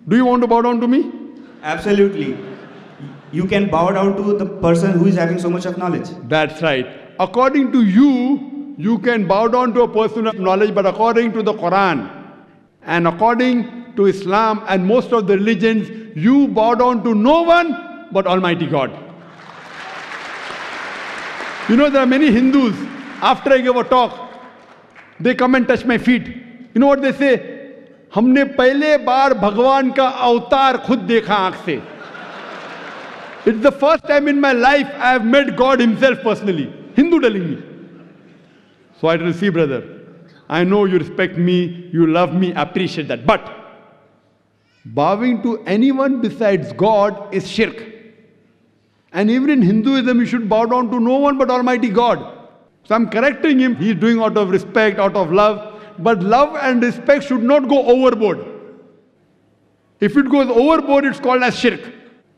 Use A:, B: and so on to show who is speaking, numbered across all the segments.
A: Do you want to bow down to me?
B: Absolutely. You can bow down to the person who is having so much of knowledge.
A: That's right. According to you, you can bow down to a person of knowledge, but according to the Quran and according to Islam and most of the religions, you bow down to no one but Almighty God. You know, there are many Hindus, after I give a talk, they come and touch my feet. You know what they say? हमने पहले बार भगवान का अवतार खुद देखा आंख से. It's the first time in my life I have met God himself personally. Hindu telling me. So I tell, see brother, I know you respect me, you love me, appreciate that. But bowing to anyone besides God is shirk. And even in Hinduism, you should bow down to no one but Almighty God. So I'm correcting him. He's doing out of respect, out of love. But love and respect should not go overboard. If it goes overboard, it's called as shirk,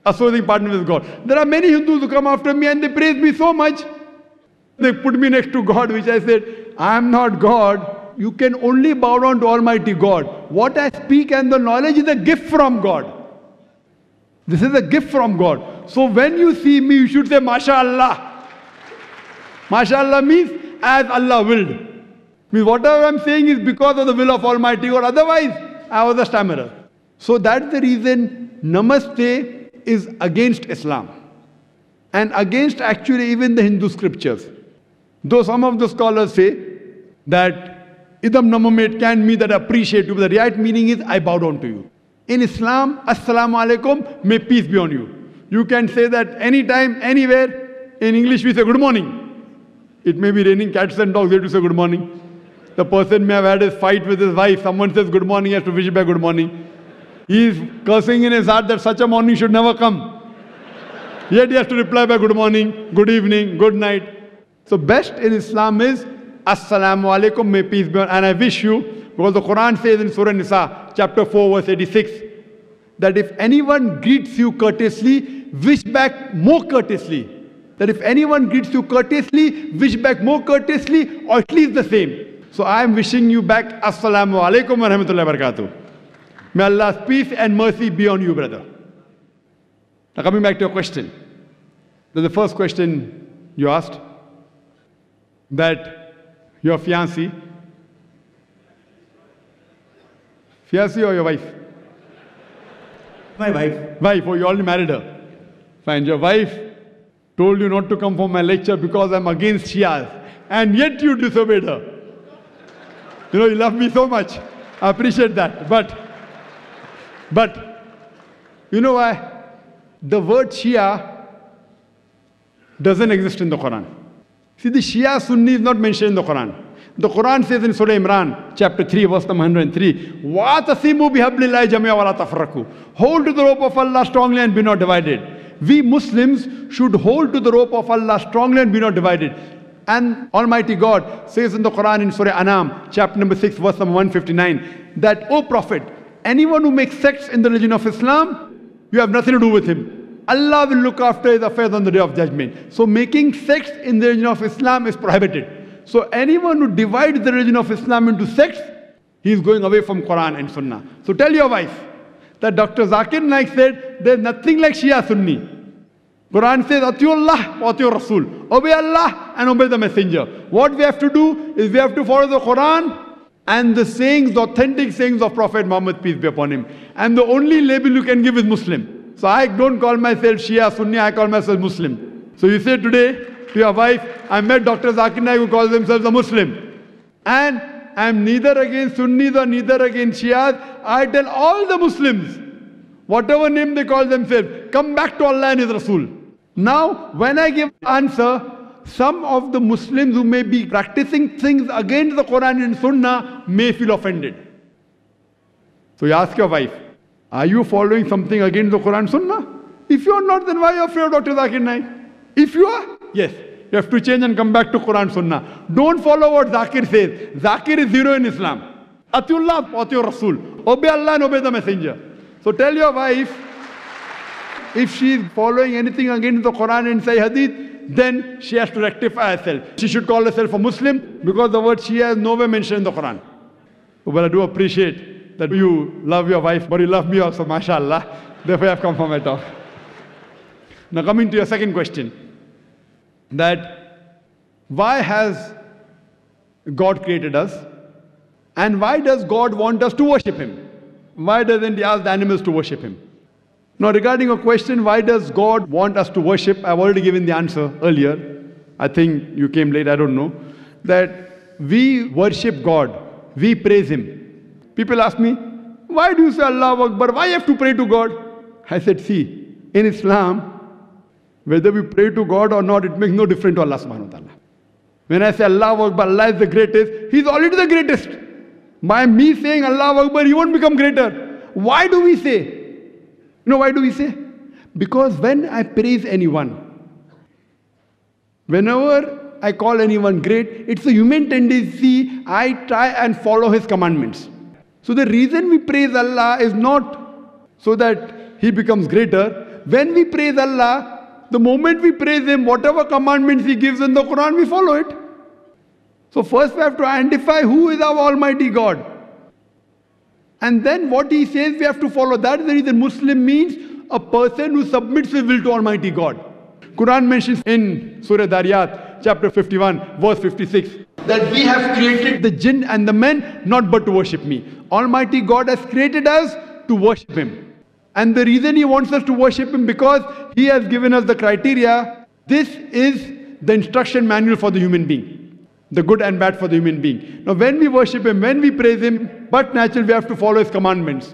A: associating partner with God. There are many Hindus who come after me and they praise me so much. They put me next to God, which I said, I am not God. You can only bow down to Almighty God. What I speak and the knowledge is a gift from God. This is a gift from God. So when you see me, you should say, MashaAllah. MashaAllah means as Allah willed. Means whatever I'm saying is because of the will of Almighty God. Otherwise, I was a stammerer. So that's the reason Namaste is against Islam. And against actually even the Hindu scriptures. Though some of the scholars say that Idam Namamet can mean that I appreciate you, but the right meaning is I bow down to you. In Islam, Assalamu alaikum, may peace be on you. You can say that anytime, anywhere. In English we say good morning. It may be raining cats and dogs, they have to say good morning. The person may have had a fight with his wife. Someone says good morning, he has to wish back good morning. He is cursing in his heart that such a morning should never come. Yet he has to reply by good morning, good evening, good night. So best in Islam is Assalamu alaikum, may peace be on. And I wish you, because the Quran says in Surah Nisa, chapter 4, verse 86, that if anyone greets you courteously, wish back more courteously. That if anyone greets you courteously, wish back more courteously, or at least the same. So I am wishing you back Assalamu alaikum wa rahmatullahi wa barakatuh. May Allah's peace and mercy be on you, brother. Now coming back to your question. The first question you asked, that your fiancée or your wife?
B: My wife.
A: Wife, oh, you already married her. Fine, your wife told you not to come for my lecture because I'm against Shias. And yet you disobeyed her. You know, you love me so much. I appreciate that. But, you know why? The word Shia doesn't exist in the Quran. See, the Shia Sunni is not mentioned in the Quran. The Quran says in Surah Imran, chapter 3, verse number 103, وَاتَصِمُوا بِحَبْلِ اللَّهِ جَمِيعًا وَلَا تَفَرَّقُوا. Hold to the rope of Allah strongly and be not divided. We Muslims should hold to the rope of Allah strongly and be not divided. And Almighty God says in the Quran in Surah Anam, chapter number 6, verse number 159, that, O Prophet, anyone who makes sects in the religion of Islam, you have nothing to do with him. Allah will look after his affairs on the day of judgment. So making sects in the religion of Islam is prohibited. So anyone who divides the religion of Islam into sects, he is going away from Quran and Sunnah. So tell your wife that Dr. Zakir Naik said, there is nothing like Shia Sunni. Quran says, Atiullah wa Atiur Rasul. Obey Allah and obey the Messenger. What we have to do is we have to follow the Quran and the sayings, the authentic sayings of Prophet Muhammad, peace be upon him. And the only label you can give is Muslim. So I don't call myself Shia Sunni, I call myself Muslim. So you say today to your wife, I met Dr. Zakir Naik who calls themselves a Muslim. And I am neither against Sunnis or neither against Shias. I tell all the Muslims, whatever name they call themselves, come back to Allah and His Rasul. Now, when I give answer, some of the Muslims who may be practicing things against the Quran and Sunnah may feel offended. So you ask your wife, are you following something against the Quran and Sunnah? If you are not, then why are you afraid of Dr. Zakir Naik? If you are, yes, you have to change and come back to Quran and Sunnah. Don't follow what Zakir says. Zakir is zero in Islam. Atiullah, Atiur Rasul. Obey Allah and obey the Messenger. So tell your wife, if she is following anything against the Quran and Sahih Hadith, then she has to rectify herself. She should call herself a Muslim because the word Shia is nowhere mentioned in the Quran. But I do appreciate that you love your wife, but you love me also, mashallah. Therefore, I have come for my talk. Now, coming to your second question, that why has God created us? And why does God want us to worship Him? Why doesn't He ask the animals to worship Him? Now, regarding your question, why does God want us to worship? I've already given the answer earlier. I think you came late, I don't know. That we worship God, we praise Him. People ask me, why do you say Allahu Akbar? Why you have to pray to God? I said, see, in Islam, whether we pray to God or not, it makes no difference to Allah subhanahu wa ta'ala. When I say Allahu Akbar, Allah is the greatest, He's already the greatest. By me saying Allahu Akbar, He won't become greater. Why do we say? You know why do we say? Because when I praise anyone, whenever I call anyone great, it's a human tendency, I try and follow His commandments. So the reason we praise Allah is not so that He becomes greater. When we praise Allah, the moment we praise Him, whatever commandments He gives in the Quran, we follow it. So first we have to identify who is our Almighty God. And then what He says we have to follow. That is the reason Muslim means a person who submits his will to Almighty God. Quran mentions in Surah Dariyat, chapter 51, verse 56, that we have created the jinn and the men not but to worship me. Almighty God has created us to worship Him. And the reason He wants us to worship Him, because He has given us the criteria. This is the instruction manual for the human being. The good and bad for the human being. Now when we worship Him, when we praise Him, but naturally we have to follow His commandments.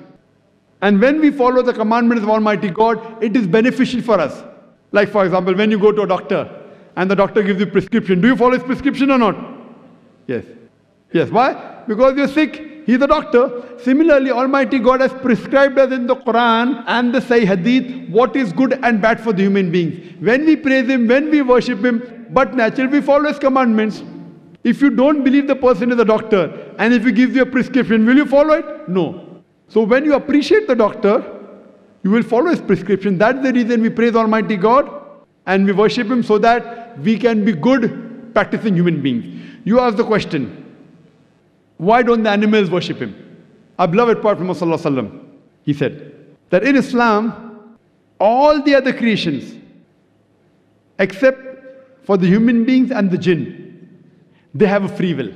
A: And when we follow the commandments of Almighty God, it is beneficial for us. Like for example, when you go to a doctor and the doctor gives you prescription, do you follow his prescription or not? Yes. Yes. Why? Because you're sick. He's a doctor. Similarly, Almighty God has prescribed us in the Quran and the Sahih Hadith what is good and bad for the human beings. When we praise Him, when we worship Him, but naturally we follow His commandments. If you don't believe the person is a doctor and if He gives you a prescription, will you follow it? No. So when you appreciate the doctor, you will follow his prescription. That's the reason we praise Almighty God and we worship Him, so that we can be good practicing human beings. You ask the question, why don't the animals worship Him? Our beloved Prophet Muhammad, he said that in Islam, all the other creations, except for the human beings and the jinn, they have a free will.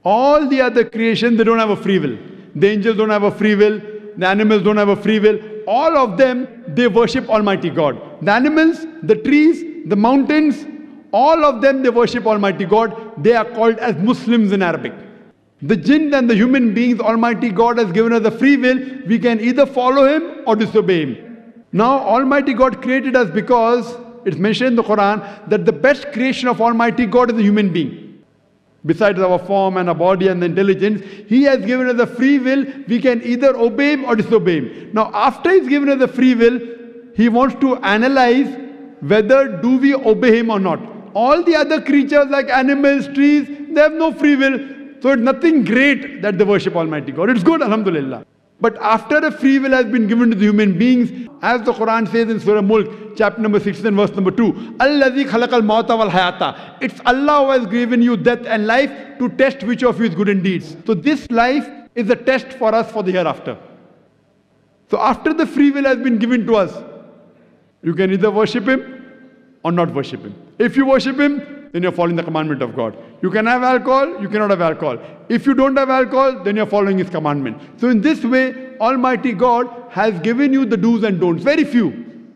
A: All the other creation, they don't have a free will. The angels don't have a free will. The animals don't have a free will. All of them, they worship Almighty God. The animals, the trees, the mountains, all of them, they worship Almighty God. They are called as Muslims in Arabic. The jinn and the human beings, Almighty God has given us the free will. We can either follow Him or disobey Him. Now, Almighty God created us because it's mentioned in the Quran that the best creation of Almighty God is the human being. Besides our form and our body and the intelligence, He has given us the free will. We can either obey Him or disobey Him. Now, after He's given us the free will, He wants to analyze whether do we obey Him or not. All the other creatures like animals, trees, they have no free will. So it's nothing great that they worship Almighty God. It's good, alhamdulillah. But after a free will has been given to the human beings, as the Quran says in Surah Mulk, chapter number 16, verse number 2, Allazi khalaqal mauta wal hayata. It's Allah who has given you death and life to test which of you is good in deeds. So this life is a test for us for the hereafter. So after the free will has been given to us, you can either worship Him or not worship Him. If you worship Him, then you're following the commandment of God. You can have alcohol, you cannot have alcohol. If you don't have alcohol, then you're following His commandment. So in this way, Almighty God has given you the do's and don'ts, very few.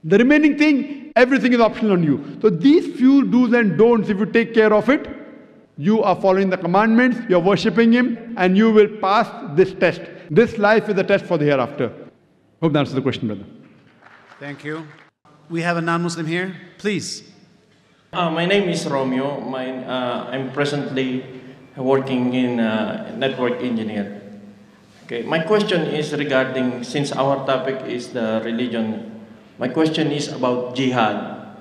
A: The remaining thing, everything is optional on you. So these few do's and don'ts, if you take care of it, you are following the commandments, you're worshipping Him, and you will pass this test. This life is a test for the hereafter. Hope that answers the question, brother.
C: Thank you. We have a non-Muslim here. Please.
D: My name is Romeo. I'm presently working in network engineer. Okay, my question is regarding, since our topic is the religion, my question is about jihad.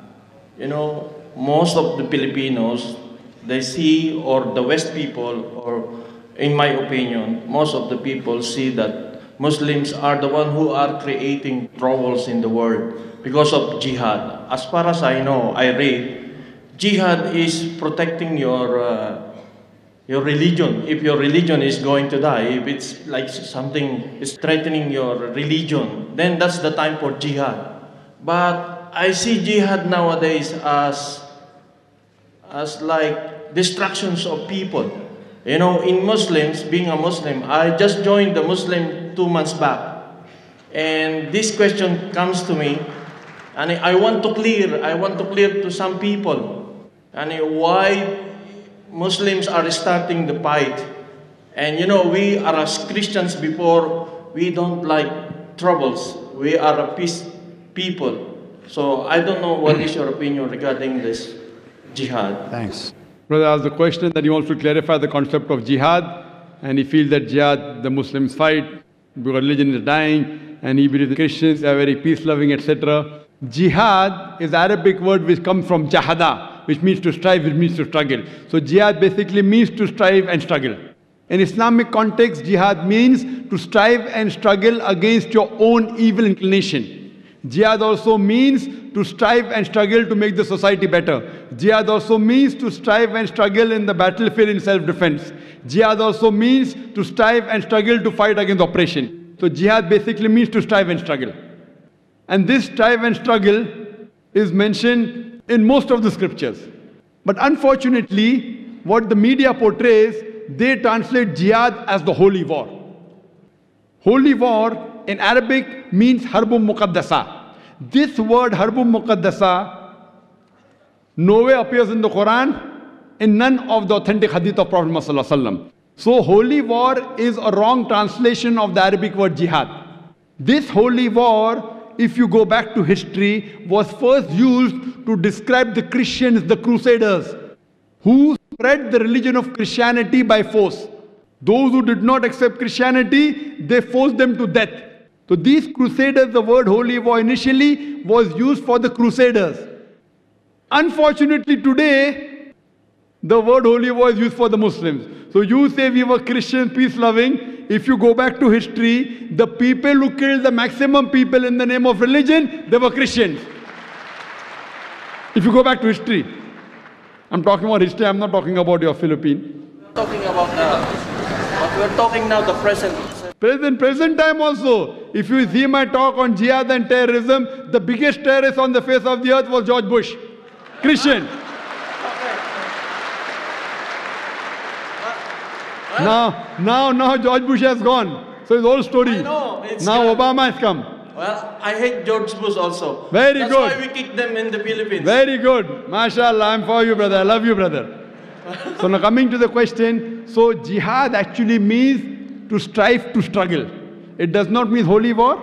D: You know, most of the Filipinos, they see, or the West people, or in my opinion, most of the people see that Muslims are the one who are creating troubles in the world because of jihad. As far as I know, I read, jihad is protecting your your religion. If your religion is going to die, if it's like something is threatening your religion, then that's the time for jihad. But I see jihad nowadays as like distractions of people. You know, in Muslims, being a Muslim, I just joined the Muslim 2 months back. And this question comes to me, and I want to clear to some people, and why Muslims are starting the fight. And you know, we are as Christians before, we don't like troubles. We are a peace people. So I don't know what is your opinion regarding this jihad.
C: Thanks.
A: Brother asked the question that he wants to clarify the concept of jihad, and he feels that jihad, the Muslims fight, because religion is dying, and he believes the Christians are very peace-loving, etc. Jihad is Arabic word which comes from jahada, which means to strive, which means to struggle. So jihad basically means to strive and struggle. In Islamic context, jihad means to strive and struggle against your own evil inclination. Jihad also means to strive and struggle to make the society better. Jihad also means to strive and struggle in the battlefield in self-defense. Jihad also means to strive and struggle to fight against oppression. So jihad basically means to strive and struggle. And this strive and struggle is mentioned in most of the scriptures. But unfortunately, what the media portrays, they translate jihad as the holy war. Holy war in Arabic means harbum muqaddasa. This word harbum muqaddasa nowhere appears in the Quran, in none of the authentic hadith of Prophet Muhammad. So holy war is a wrong translation of the Arabic word jihad. This holy war, if you go back to history, was first used to describe the Christians, the Crusaders, who spread the religion of Christianity by force. Those who did not accept Christianity, they forced them to death. So these Crusaders, the word holy war initially was used for the Crusaders. Unfortunately today, the word holy war is used for the Muslims. So you say we were Christians, peace-loving. If you go back to history, the people who killed the maximum people in the name of religion, they were Christians. If you go back to history. I'm talking about history, I'm not talking about your Philippines.
D: Talking about but we're talking now the present.
A: Present time also. If you see my talk on jihad and terrorism, the biggest terrorist on the face of the earth was George Bush. Christian. Now George Bush has gone. So it's all story.
D: I know,
A: now Obama has come.
D: Well, I hate George Bush also.
A: Very
D: That's
A: good.
D: That's why we kicked them in the Philippines.
A: Very good. MashaAllah, I'm for you, brother. I love you, brother. So now coming to the question, so jihad actually means to strive, to struggle. It does not mean holy war.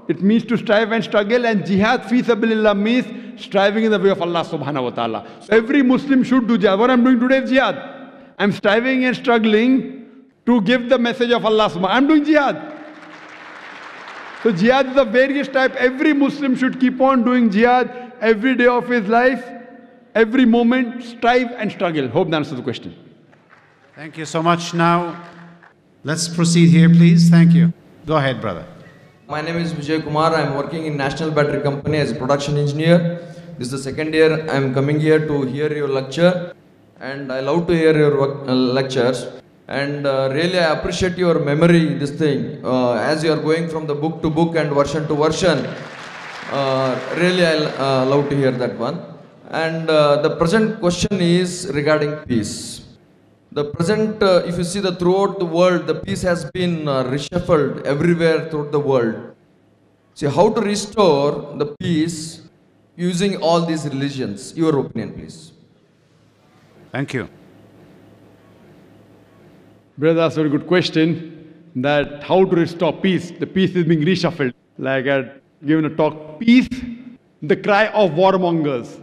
A: It means to strive and struggle, and jihad fi sabilillah means striving in the way of Allah subhanahu wa ta'ala. So every Muslim should do jihad. What I'm doing today is jihad. I'm striving and struggling to give the message of Allah subhanahu wa ta'ala. I'm doing jihad. So jihad is of various types. Every Muslim should keep on doing jihad every day of his life, every moment, strive and struggle. Hope that answers the question.
C: Thank you so much. Now, let's proceed here, please. Thank you. Go ahead, brother.
E: My name is Vijay Kumar. I'm working in National Battery Company as a production engineer. This is the second year I'm coming here to hear your lecture, and I love to hear your lectures. And really I appreciate your memory, this thing, as you are going from the book to book and version to version. Really I love to hear that one. And the present question is regarding peace. The present, if you see throughout the world, the peace has been reshuffled everywhere throughout the world. See, how to restore the peace using all these religions? Your opinion, please.
C: Thank you.
A: Brother asked a very good question, that how to restore peace. The peace is being reshuffled. Like I had given a talk, peace, the cry of warmongers.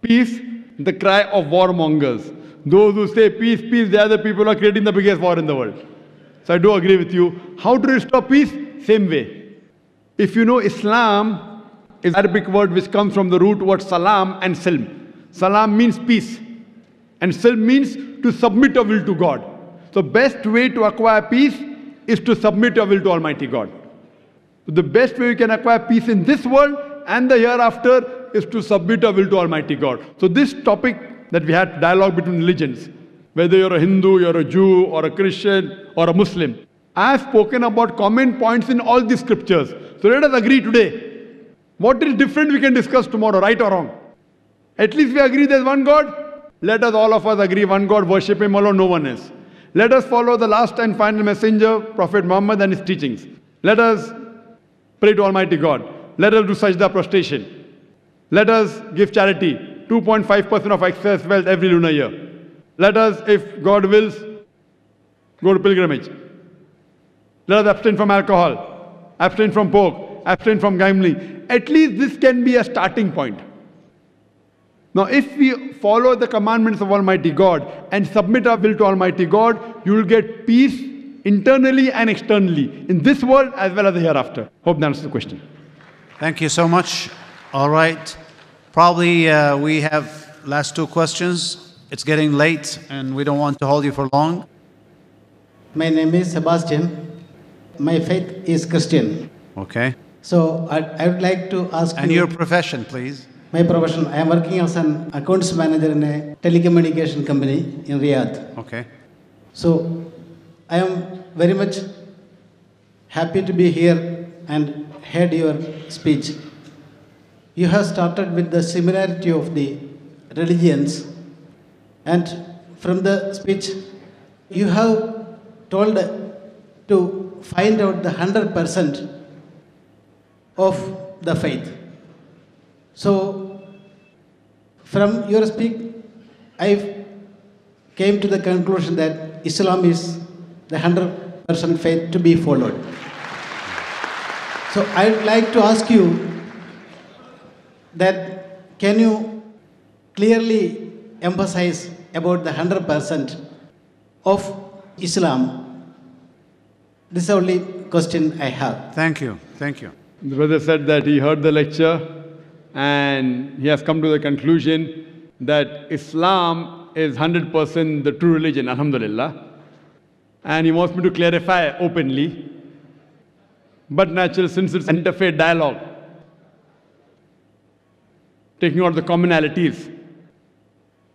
A: Peace, the cry of warmongers. Those who say peace, peace, they are the people who are creating the biggest war in the world. So I do agree with you. How to restore peace? Same way. If you know, Islam is an Arabic word which comes from the root word salam and silm. Salam means peace, and silm means to submit your will to God. So best way to acquire peace is to submit your will to Almighty God. So the best way you can acquire peace in this world and the hereafter is to submit your will to Almighty God. So this topic that we had, dialogue between religions, Whether you're a Hindu, you're a Jew, or a Christian, or a Muslim. I have spoken about common points in all the scriptures. So let us agree today. What is different we can discuss tomorrow, right or wrong. At least we agree there's one God. Let us all of us agree one God, worship Him alone, no one else. Let us follow the last and final messenger, Prophet Muhammad, and his teachings. Let us pray to Almighty God. Let us do sajda prostration. Let us give charity, 2.5% of excess wealth every lunar year. Let us, if God wills, go to pilgrimage. Let us abstain from alcohol, abstain from pork, abstain from gambling. At least this can be a starting point. Now, if we follow the commandments of Almighty God and submit our will to Almighty God, you will get peace internally and externally, in this world as well as the hereafter. Hope that answers the question.
C: Thank you so much. All right. Probably we have last two questions. It's getting late and we don't want to hold you for long.
F: My name is Sebastian. My faith is Christian.
C: Okay.
F: So I would like to ask
C: And
F: you...
C: your profession, please.
F: My profession, I am working as an accounts manager in a telecommunication company in Riyadh.
C: Okay.
F: So I am very much happy to be here and heard your speech. You have started with the similarity of the religions, and from the speech you have told to find out the 100% of the faith. So from your speech, I came to the conclusion that Islam is the 100% faith to be followed. So I would like to ask you that can you clearly emphasize about the 100% of Islam? This is the only question I have.
C: Thank you. Thank you.
A: The brother said that he heard the lecture and he has come to the conclusion that Islam is 100% the true religion, alhamdulillah. And he wants me to clarify openly. But naturally, since it's an interfaith dialogue, taking out the commonalities,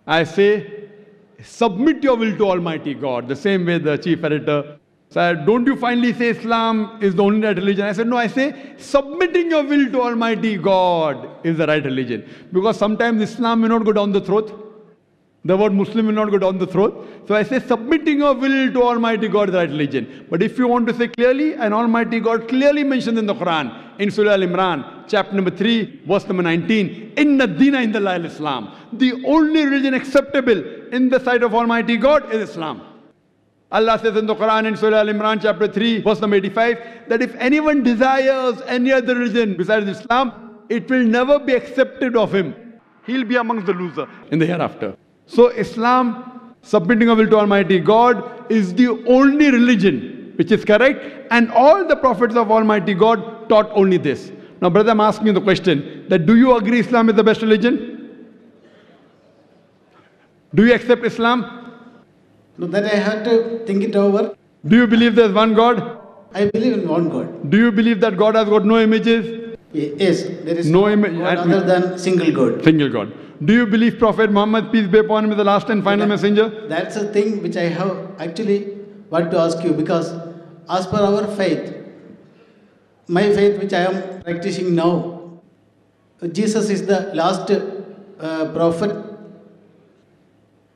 A: I say, submit your will to Almighty God, the same way the chief editor said, don't you finally say Islam is the only right religion? I said, no, I say, submitting your will to Almighty God is the right religion. Because sometimes Islam may not go down the throat. The word Muslim will not go down the throat. So I say, submitting your will to Almighty God is the right religion. But if you want to say clearly, and Almighty God clearly mentioned in the Quran, in Surah Al-Imran, chapter number 3, verse number 19, Inna Dina Indallahi al-Islam. The only religion acceptable in the sight of Almighty God is Islam. Allah says in the Quran in Surah Al-Imran chapter 3 verse number 85 that if anyone desires any other religion besides Islam, it will never be accepted of him. He'll be amongst the losers in the hereafter. So Islam, submitting our will to Almighty God, is the only religion which is correct, and all the prophets of Almighty God taught only this. Now brother, I'm asking you the question that do you agree Islam is the best religion? Do you accept Islam?
F: No, that I had to think it over.
A: Do you believe there's one God?
F: I believe in one God.
A: Do you believe that God has got no images?
F: Yes, there is
A: No
F: no
A: image
F: God other than single God.
A: Single God. Do you believe Prophet Muhammad, peace be upon him, is the last and final messenger?
F: That's a thing which I have actually want to ask you, because as per our faith, my faith which I am practicing now, Jesus is the last prophet.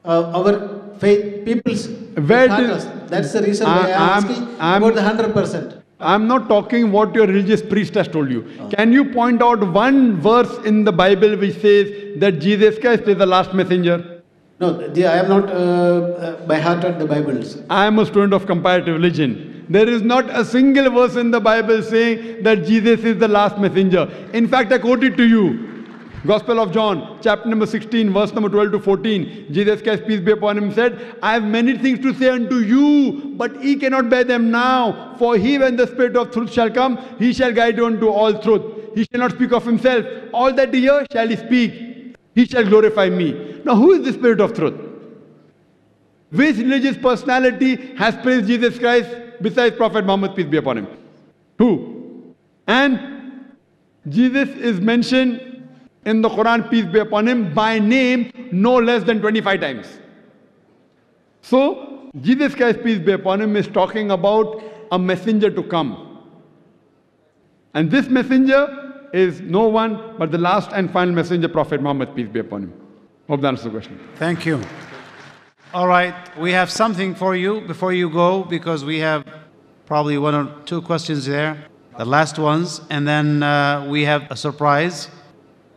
F: Our faith, people's
A: Where
F: taught
A: did-
F: us. That's the reason why I am asking about the 100%.
A: I'm not talking what your religious priest has told you. Can you point out one verse in the Bible which says that Jesus Christ is the last messenger?
F: No, I am not by heart at the Bibles.
A: I am a student of comparative religion. There is not a single verse in the Bible saying that Jesus is the last messenger. In fact, I quote it to you. Gospel of John, chapter number 16, verse number 12 to 14. Jesus Christ, peace be upon him, said, I have many things to say unto you, but ye cannot bear them now. For he, when the Spirit of truth shall come, he shall guide you unto all truth. He shall not speak of himself. All that he hear shall he speak. He shall glorify me. Now, who is the Spirit of truth? Which religious personality has praised Jesus Christ besides Prophet Muhammad, peace be upon him? Who? And Jesus is mentioned in the Quran, peace be upon him, by name no less than 25 times. So, Jesus Christ, peace be upon him, is talking about a messenger to come. And this messenger is no one but the last and final messenger, Prophet Muhammad, peace be upon him. Hope that answers the question.
C: Thank you. All right, we have something for you before you go, because we have probably one or two questions there, the last ones, and then we have a surprise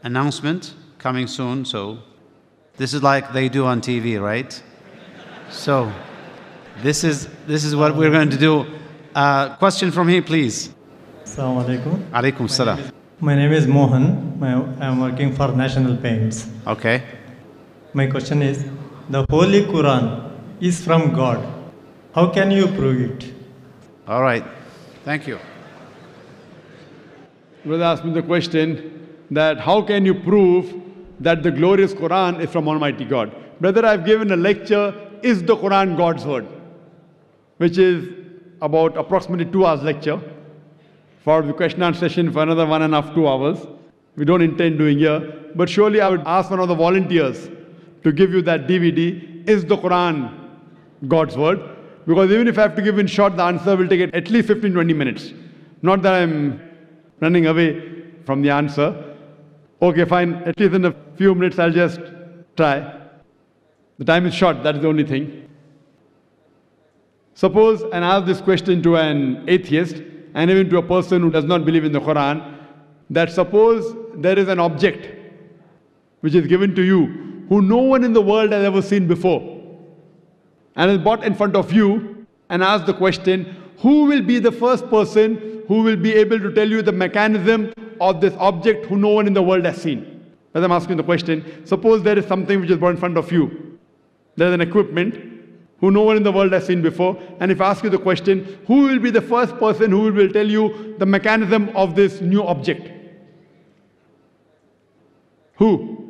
C: announcement coming soon. So this is like they do on TV, right? So this is what we're going to do. Question from here, please.
G: Assalamu alaikum.
C: Alaikum salam.
G: My name is Mohan. I am working for National Paints.
C: Okay.
G: My question is, the Holy Quran is from God. How can you prove it?
C: All right. Thank you.
A: Brother asked me the question that how can you prove that the glorious Quran is from Almighty God? Brother, I've given a lecture, Is the Quran God's Word? Which is about approximately 2 hours lecture. For the question and answer session for another 1.5 to 2 hours. We don't intend doing here. But surely I would ask one of the volunteers to give you that DVD, Is the Quran God's Word? Because even if I have to give in short, the answer will take it at least 15-20 minutes. Not that I'm running away from the answer. Okay, fine. At least in a few minutes, I'll just try. The time is short, that is the only thing. Suppose and ask this question to an atheist and even to a person who does not believe in the Quran, that suppose there is an object which is given to you who no one in the world has ever seen before, and is brought in front of you and ask the question, who will be the first person who will be able to tell you the mechanism of this object who no one in the world has seen? As I'm asking the question, suppose there is something which is brought in front of you. There is an equipment who no one in the world has seen before, and if I ask you the question, who will be the first person who will tell you the mechanism of this new object? Who?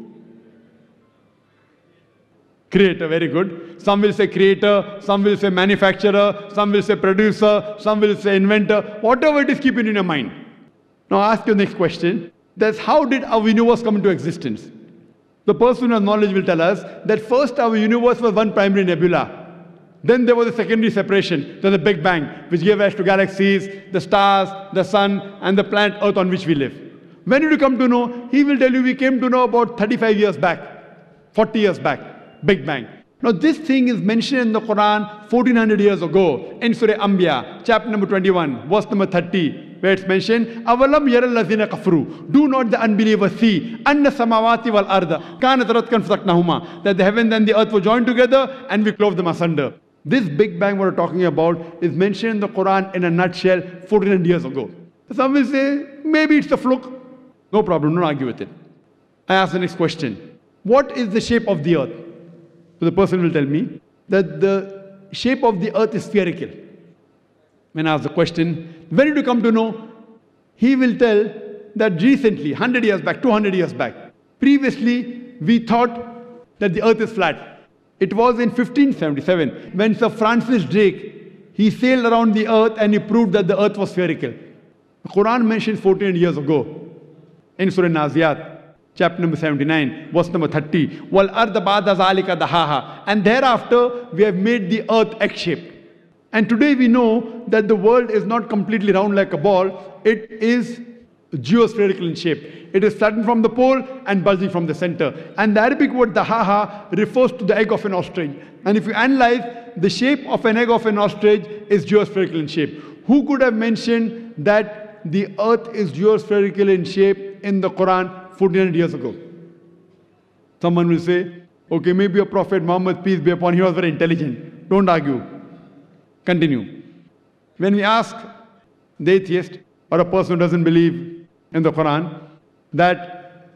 A: Creator, very good. Some will say creator, some will say manufacturer, some will say producer, some will say inventor. Whatever it is, keep it in your mind. Now I ask you the next question. That's how did our universe come into existence? The person who has knowledge will tell us that first our universe was one primary nebula. Then there was a secondary separation, then the Big Bang, which gave rise to galaxies, the stars, the sun, and the planet Earth on which we live. When did you come to know? He will tell you we came to know about 35 years back, 40 years back. Big Bang. Now this thing is mentioned in the Quran 1400 years ago in Surah Anbiya, chapter number 21, verse number 30, where it's mentioned, Avalam yaral lazina kafru. Do not the unbelievers see anna samawati wal arda kanat ratkan fasaknahuma, that the heaven and the earth were joined together and we clove them asunder. This Big Bang we're talking about is mentioned in the Quran in a nutshell 1400 years ago. Some will say, maybe it's a fluke. No problem, don't argue with it. I ask the next question. What is the shape of the earth? So the person will tell me that the shape of the earth is spherical. When I ask the question, when did you come to know? He will tell that recently, 100 years back, 200 years back, previously we thought that the earth is flat. It was in 1577 when Sir Francis Drake, he sailed around the earth and he proved that the earth was spherical. The Quran mentions 14 years ago in Surah Naziyat, chapter number 79, verse number 30. Wal arda ba'da zalika dahaha. And thereafter, we have made the earth egg-shaped. And today we know that the world is not completely round like a ball. It is geospherical in shape. It is flattened from the pole and bulging from the center. And the Arabic word dahaha refers to the egg of an ostrich. And if you analyze, the shape of an egg of an ostrich is geospherical in shape. Who could have mentioned that the earth is geospherical in shape in the Quran 1400 years ago? Someone will say, okay, maybe a Prophet Muhammad, peace be upon him, he was very intelligent. Don't argue. Continue. When we ask the atheist or a person who doesn't believe in the Quran that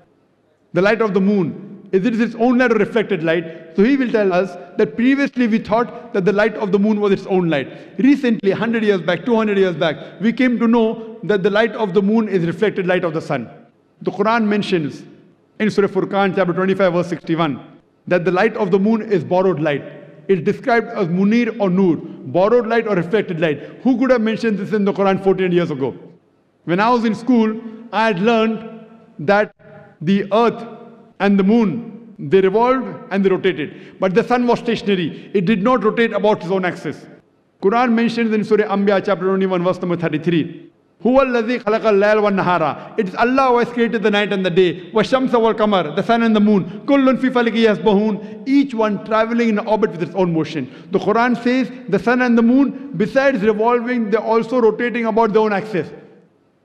A: the light of the moon, is it its own light or reflected light? So he will tell us that previously we thought that the light of the moon was its own light. Recently, 100 years back, 200 years back, we came to know that the light of the moon is reflected light of the sun. The Quran mentions in Surah Furqan, chapter 25, verse 61, that the light of the moon is borrowed light. It's described as munir or nur, borrowed light or reflected light. Who could have mentioned this in the Quran 14 years ago? When I was in school, I had learned that the earth and the moon They revolved and they rotated. But the sun was stationary. It did not rotate about its own axis. Quran mentions in Surah Anbiya chapter 21 verse number 33. Huwa alladhi khalaqa al-layla wan-nahara. It is Allah who has created the night and the day. Wash-shamsa wal-qamar, the sun and the moon. Kullun fi falaki yasbahun. Each one traveling in orbit with its own motion. The Quran says the sun and the moon, besides revolving, they're also rotating about their own axis.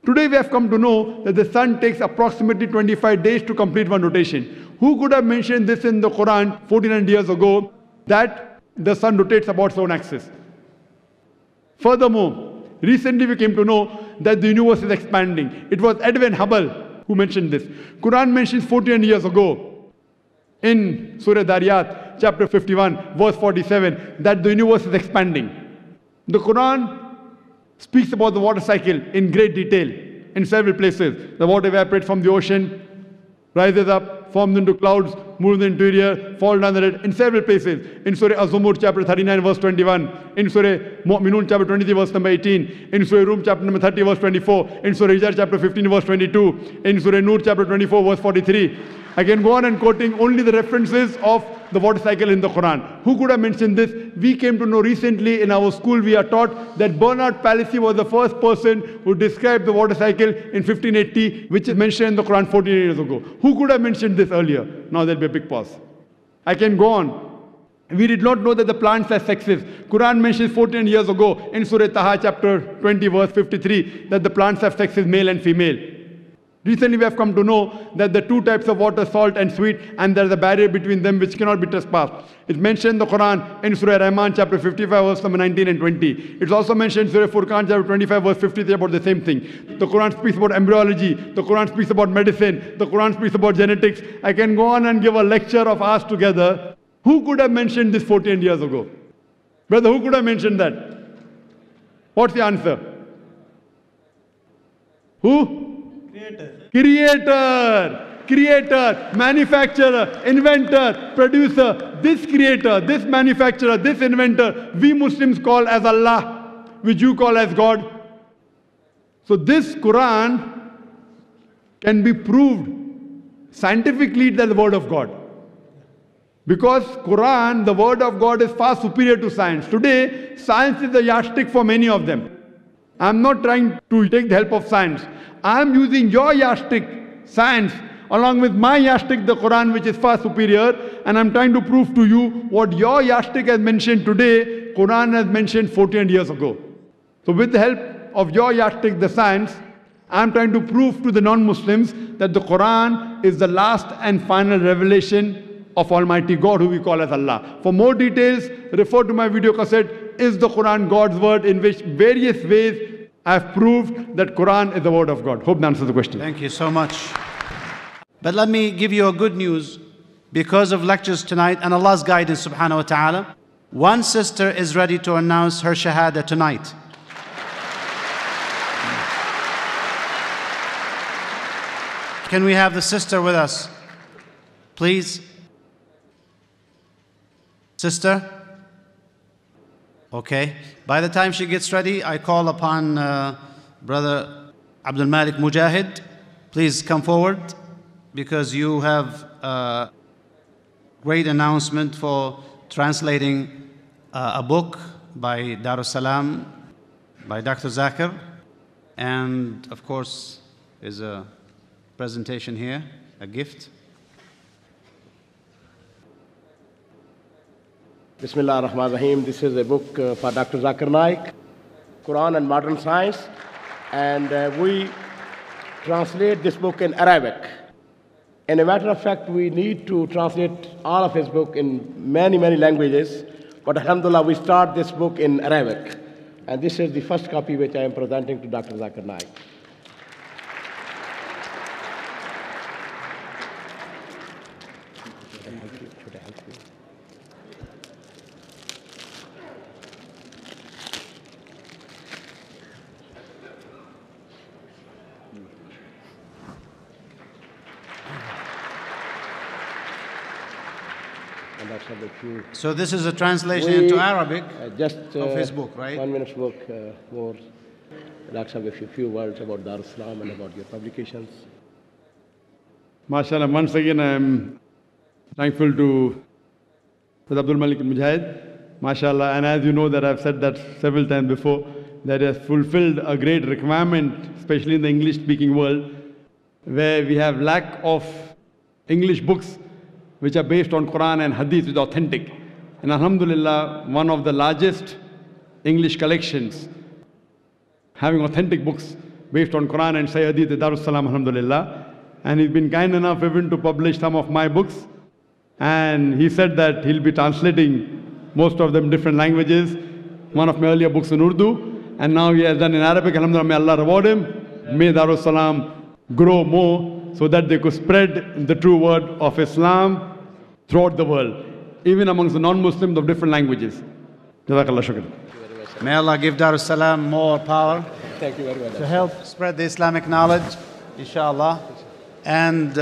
A: Today we have come to know that the sun takes approximately 25 days to complete one rotation. Who could have mentioned this in the Quran 1400 years ago, that the sun rotates about its own axis? Furthermore, recently we came to know that the universe is expanding. It was Edwin Hubble who mentioned this. Quran mentions 1400 years ago in Surah Dariyat, chapter 51, verse 47, that the universe is expanding. The Quran speaks about the water cycle in great detail in several places. The water evaporates from the ocean, rises up, forms into clouds, moves in the interior, falls down the red, in several places. In Surah Az-Zumur chapter 39 verse 21, in Surah Mu'minun chapter 23 verse number 18, in Surah Rum chapter number 30 verse 24, in Surah Hijr chapter 15 verse 22, in Surah Nur chapter 24 verse 43. I can go on and quoting only the references of the water cycle in the Quran. Who could have mentioned this? We came to know recently in our school, we are taught that Bernard Palissy was the first person who described the water cycle in 1580, which is mentioned in the Quran 14 years ago. Who could have mentioned this earlier? Now there'll be a big pause. I can go on. We did not know that the plants have sexes. Quran mentions 14 years ago in Surah Taha chapter 20 verse 53 that the plants have sexes, male and female. Recently we have come to know that the two types of water, salt and sweet, and there is a barrier between them which cannot be trespassed. It's mentioned in the Quran in Surah Rahman chapter 55 verse number 19 and 20. It's also mentioned in Surah Furqan chapter 25 verse 53 about the same thing. The Quran speaks about embryology. The Quran speaks about medicine. The Quran speaks about genetics. I can go on and give a lecture of ours together. Who could have mentioned this 14 years ago? Brother, who could have mentioned that? What's the answer? Who? Creator, manufacturer, inventor, producer. This creator, this manufacturer, this inventor, we Muslims call as Allah, which you call as God. So this Quran can be proved scientifically that the word of God. Because Quran, the word of God, is far superior to science. Today, science is the yardstick for many of them. I'm not trying to take the help of science. I'm using your yardstick, science, along with my yardstick, the Quran, which is far superior, and I'm trying to prove to you what your yardstick has mentioned today, Quran has mentioned 14 years ago. So with the help of your yardstick, the science, I'm trying to prove to the non-Muslims that the Quran is the last and final revelation of Almighty God, who we call as Allah. For more details, refer to my video cassette, Is the Quran God's Word?, in which various ways I have proved that Quran is the word of God. Hope that answers the question.
C: Thank you so much. But let me give you a good news. Because of lectures tonight and Allah's guidance subhanahu wa ta'ala, one sister is ready to announce her shahada tonight. Can we have the sister with us? Please. Sister? Okay. By the time she gets ready, I call upon Brother Abdul Malik Mujahid. Please come forward because you have a great announcement for translating a book by Darus Salam, by Dr. Zakir. And of course, there's a presentation here, a gift.
H: Bismillah ar-Rahman ar-Rahim. This is a book for Dr. Zakir Naik, Quran and Modern Science. And we translate this book in Arabic. And a matter of fact, we need to translate all of his book in many, many languages. But alhamdulillah, we start this book in Arabic. And this is the first copy which I am presenting to Dr. Zakir Naik.
C: So this is a translation into Arabic
H: just
C: of his book, right?
H: 1 minute's book more. Dr. a few words about Darus Salam and about your publications.
A: MashaAllah, once again I am Thankful to Brother Abdul Malik Mujahid, mashallah. And as you know that I've said that several times before, that has fulfilled a great requirement, especially in the English-speaking world, where we have lack of English books which are based on Quran and Hadith, which is authentic. And alhamdulillah, one of the largest English collections having authentic books based on Quran and Sahih Hadith, Darus Salam, alhamdulillah. And he's been kind enough even to publish some of my books. And he said that he'll be translating most of them in different languages. One of my earlier books in Urdu. And now he has done in Arabic. Alhamdulillah, may Allah reward him. May Darus Salam grow more so that they could spread the true word of Islam throughout the world, even amongst the non-Muslims of different languages. Jazakallah shukran.
C: May Allah give Darus Salam more power.
H: Thank you very much.
C: To help spread the Islamic knowledge, inshallah, and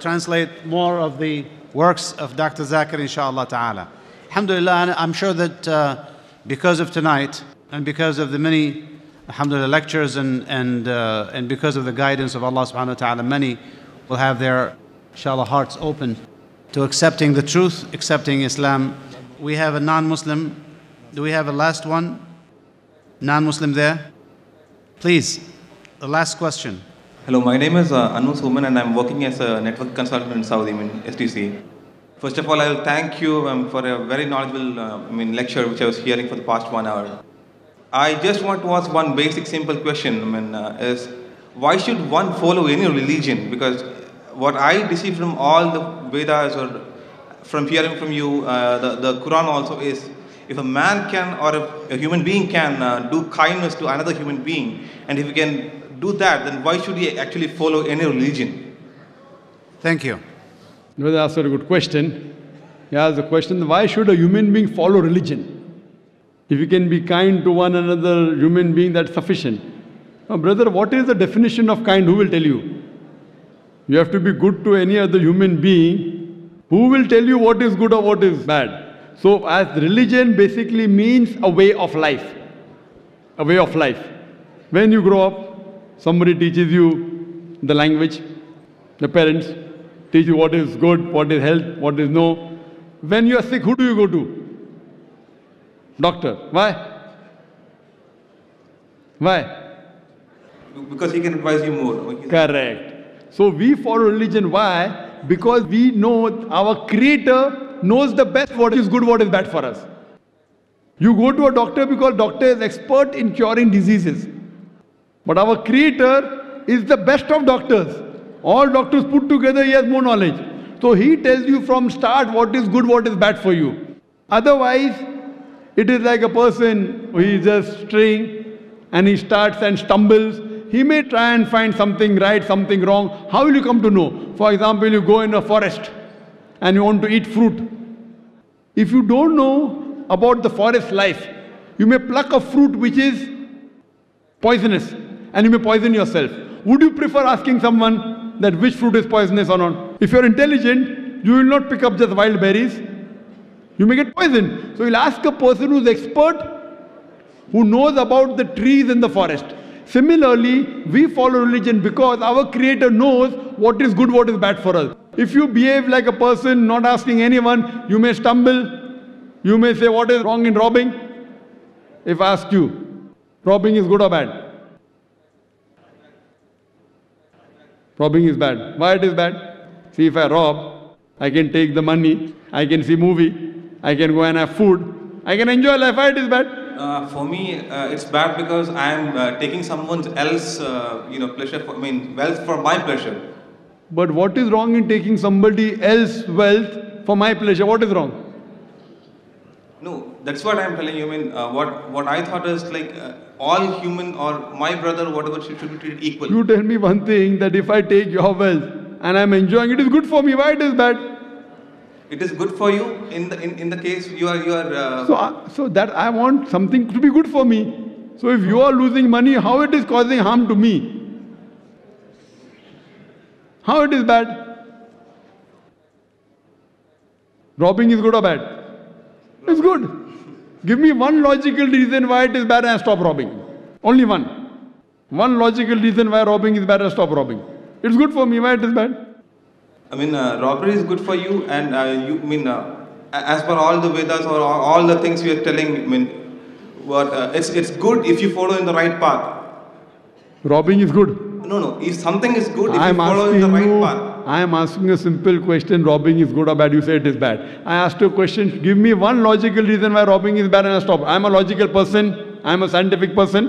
C: translate more of the works of Dr. Zakir, inshallah ta'ala. Alhamdulillah, and I'm sure that because of tonight, and because of the many, alhamdulillah, lectures and because of the guidance of Allah subhanahu wa ta'ala, many will have their, inshallah, hearts open to accepting the truth, accepting Islam. We have a non-Muslim. Do we have a last one? Non-Muslim there? Please, the last question.
I: Hello, my name is Anu Suman and I'm working as a network consultant in Saudi, STC. First of all, I will thank you for a very knowledgeable lecture which I was hearing for the past 1 hour. I just want to ask one basic simple question, is why should one follow any religion? Because what I receive from all the Vedas or from hearing from you, the Quran also is, if a man can or if a human being can do kindness to another human being, and if he can do that, then why should he actually follow any religion?
C: Thank you.
A: Brother asked a good question. He asked the question, why should a human being follow religion? If you can be kind to one another human being, that's sufficient. Now, brother, what is the definition of kind? Who will tell you? You have to be good to any other human being. Who will tell you what is good or what is bad? So, as religion basically means a way of life. A way of life. When you grow up, somebody teaches you the language. The parents teach you what is good, what is health, what is no. When you are sick, who do you go to? Doctor. Why? Why?
I: Because he can advise you more.
A: Correct. So we follow religion. Why? Because we know our Creator knows the best what is good, what is bad for us. You go to a doctor because doctor is expert in curing diseases. But our Creator is the best of doctors. All doctors put together, he has more knowledge. So he tells you from start what is good, what is bad for you. Otherwise, it is like a person who is just straying and he starts and stumbles. He may try and find something right, something wrong. How will you come to know? For example, you go in a forest and you want to eat fruit. If you don't know about the forest life, you may pluck a fruit which is poisonous and you may poison yourself. Would you prefer asking someone that which fruit is poisonous or not? If you're intelligent, you will not pick up just wild berries. You may get poisoned. So you'll ask a person who's expert, who knows about the trees in the forest. Similarly, we follow religion because our Creator knows what is good, what is bad for us. If you behave like a person not asking anyone, you may stumble. You may say, what is wrong in robbing? If I ask you, robbing is good or bad? Robbing is bad. Why it is bad? See, if I rob, I can take the money, I can see movie, I can go and have food, I can enjoy life. Why it is bad?
I: For me, it's bad because I am taking someone else, pleasure. Wealth for my pleasure.
A: But what is wrong in taking somebody else's wealth for my pleasure? What is wrong?
I: No, that's what I'm telling you. What I thought is like all human or my brother, whatever, should be treated equally.
A: You tell me one thing, that if I take your wealth and I'm enjoying, it is good for me. Why it is bad?
I: It is good for you in the case you are.
A: So that I want something to be good for me. So if you are losing money, how it is causing harm to me? How it is bad? Robbing is good or bad? It's good. Give me one logical reason why it is bad and stop robbing. Only one. One logical reason why robbing is bad and stop robbing. It's good for me. Why it is bad?
I: I mean, robbery is good for you, and as per all the Vedas or all the things we are telling, I mean, it's good if you follow in the right path.
A: Robbing is good.
I: No. If something is good, if you follow in the right path.
A: I am asking a simple question. Robbing is good or bad? You say it is bad. I asked you a question. Give me one logical reason why robbing is bad, and I stop. I am a logical person. I am a scientific person.